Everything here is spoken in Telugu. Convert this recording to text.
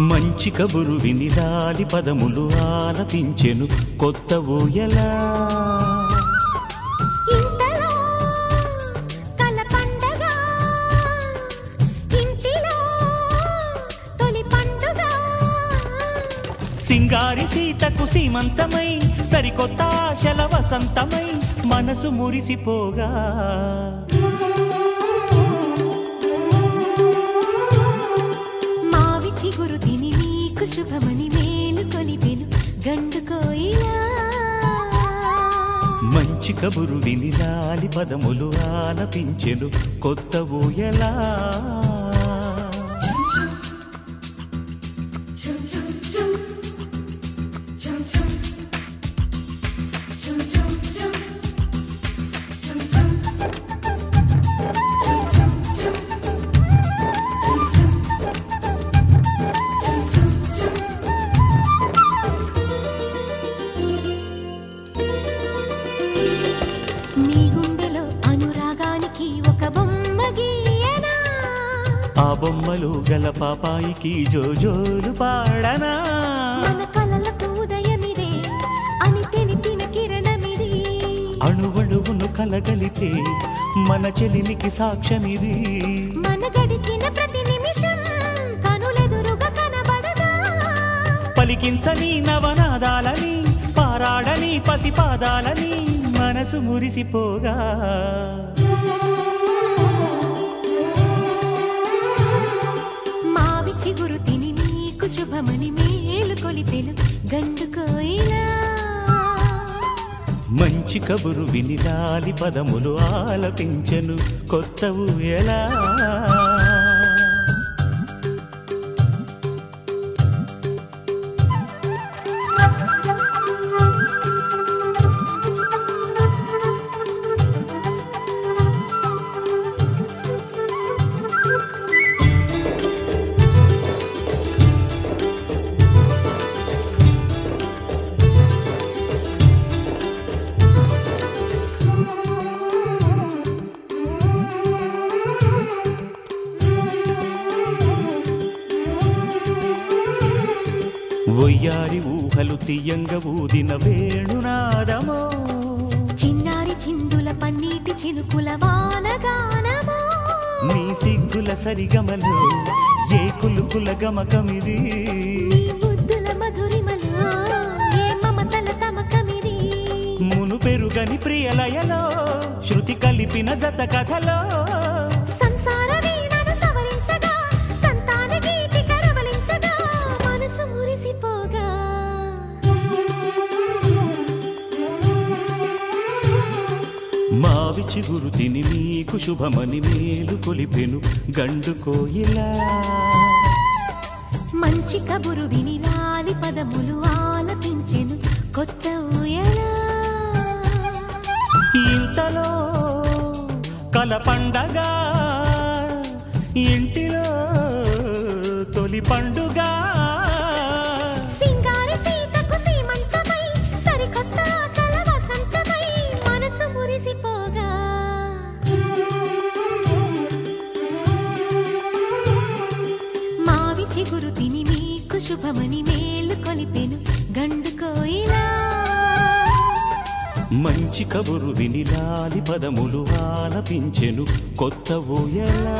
మంచి కబురు విని లాలి పదములు ఆలపించెను కొత్త ఊయలా సింగారి సీతకు సీమంతమై సరికొత్త ఆశల వసంతమై మనసు మురిసిపోగా శుభమని మేలు కొలిపెను గండు కోయిలా మంచి కబురు విని లాలి పదములు ఆలపించెను కొత్త ఊయలా బొమ్మలు గల పాపాయికి జోజోలు పాడనా మన కలలకు ఉదయమిదే అని తెలిపిన కిరణమిది అణువణువును కలగలితే మన చెలిమికి సాక్ష్యమిది మన గడిచిన ప్రతి నిమిషం కనులెదురుగా కనబడదా పలికించని నవనాదాలని పారాడని పసిపాదాలని మనసు మురిసిపోగా శుభమని మేలు కొలిపెను గండు కోయిలా మంచి కబురు విని లాలి పదములు ఆలపించెను కొత్త ఊయలా ఒయ్యారి ఊహలు తీయంగ ఊదిన వేణునాదమో చిన్నారి చిందుల పన్నీటి చినుకుల వానగానమో నీ సిగ్గుల సరిగమలో ఏ కులుకుల గమకమిది నీ బుద్ధుల మధురిమలో ఏ మమతల తమకమిది మును పెరుగని ప్రియలయలో శృతి కలిపిన జత కథలో మావి చిగురు తిని మీకు శుభమని మేలు కొలిపెను గండు కోయిలా మంచి కబురు విని లాలి పదములు ఆలపించెను కొత్త ఊయలా ఇంతలో కల పండగ ఇంటిలో తొలి పండుగ చిగురు తిని మీకు శుభమని మేలు కొలిపెను గండు కోయిలా మంచి కబురు విని లాలి పదములు ఆలపించెను కొత్త ఊయలా